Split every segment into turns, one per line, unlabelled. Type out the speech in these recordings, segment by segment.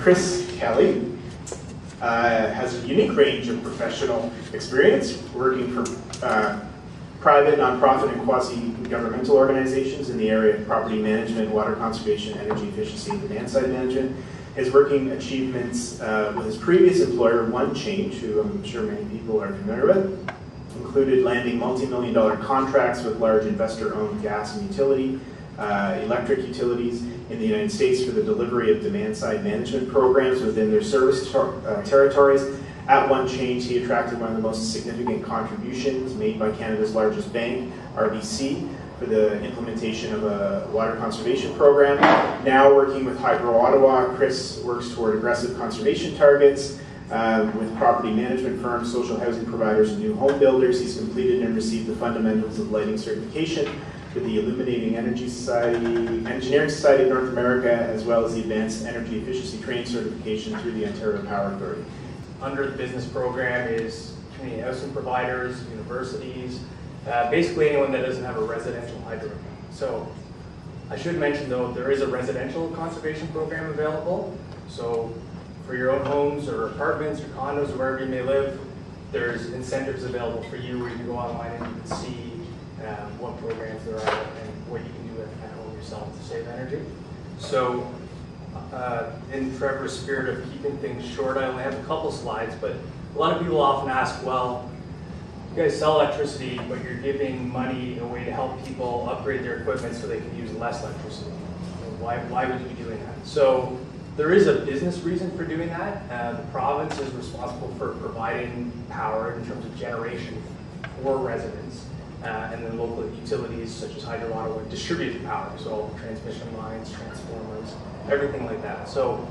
Chris Kelly has a unique range of professional experience working for private, nonprofit, and quasi-governmental organizations in the area of property management, water conservation, energy efficiency, and demand-side management. His working achievements with his previous employer, One Change, who I'm sure many people are familiar with, included landing multi-million-dollar contracts with large investor-owned gas and electric utilities in the United States for the delivery of demand-side management programs within their service territories. At One Change, he attracted one of the most significant contributions made by Canada's largest bank, RBC, for the implementation of a water conservation program. Now working with Hydro Ottawa, Chris works toward aggressive conservation targets with property management firms, social housing providers, and new home builders. He's completed and received the Fundamentals of Lighting certification for the Illuminating Engineering Society of North America, as well as the Advanced Energy Efficiency Training certification through the Ontario Power Authority.
Under the business program is community housing providers, universities, basically anyone that doesn't have a residential hydro account. So I should mention though, there is a residential conservation program available. So for your own homes or apartments or condos or wherever you may live, there's incentives available for you where you can go online and you can see what programs there are and what you can do at home yourself to save energy. So in Trevor's spirit of keeping things short, I only have a couple slides, but a lot of people often ask, well, you guys sell electricity, but you're giving money away to help people upgrade their equipment so they can use less electricity. Why would you be doing that? So there is a business reason for doing that. The province is responsible for providing power in terms of generation for residents, and then local utilities such as Hydro Ottawa distribute the power, so all the transmission lines, transformers, everything like that. So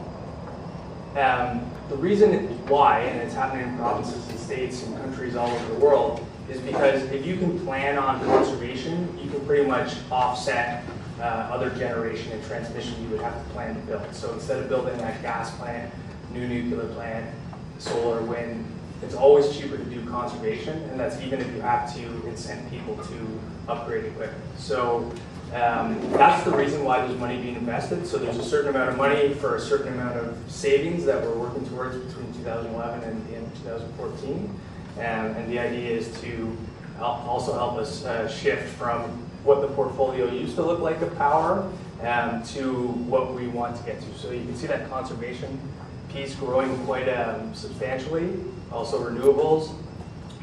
the reason why, and it's happening in provinces and states and countries all over the world, is because if you can plan on conservation, you can pretty much offset other generation and transmission you would have to plan to build. So instead of building that gas plant, new nuclear plant, solar, wind, it's always cheaper to do conservation, and that's even if you have to incent people to upgrade equipment. So that's the reason why there's money being invested. So there's a certain amount of money for a certain amount of savings that we're working towards between 2011 and the end of 2014. And the idea is to also help us shift from what the portfolio used to look like of power to what we want to get to. So you can see that conservation piece growing quite substantially, also renewables.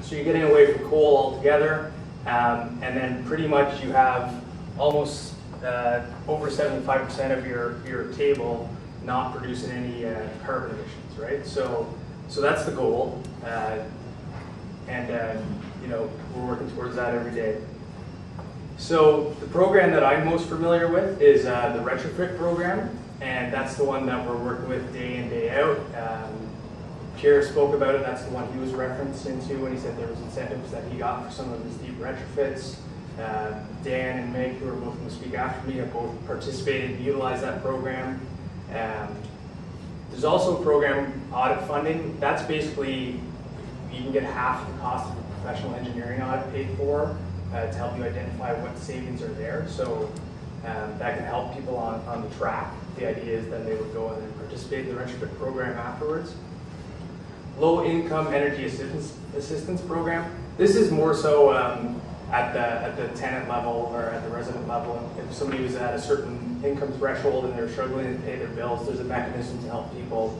So you're getting away from coal altogether, and then pretty much you have almost over 75% of your table not producing any carbon emissions, right? So that's the goal, and you know, we're working towards that every day. So the program that I'm most familiar with is the retrofit program, and that's the one that we're working with day in, day out. Pierre spoke about it. That's the one he was referencing to when he said there was incentives that he got for some of his deep retrofits. Dan and Meg, who are both going to speak after me, have both participated and utilized that program. There's also program audit funding. That's basically, you can get half the cost of a professional engineering audit paid for to help you identify what savings are there. So that can help people on the track. The idea is then they would go in and participate in the retrofit program afterwards. Low income energy assistance program. This is more so at the tenant level or at the resident level. If somebody was at a certain income threshold and they're struggling to pay their bills, there's a mechanism to help people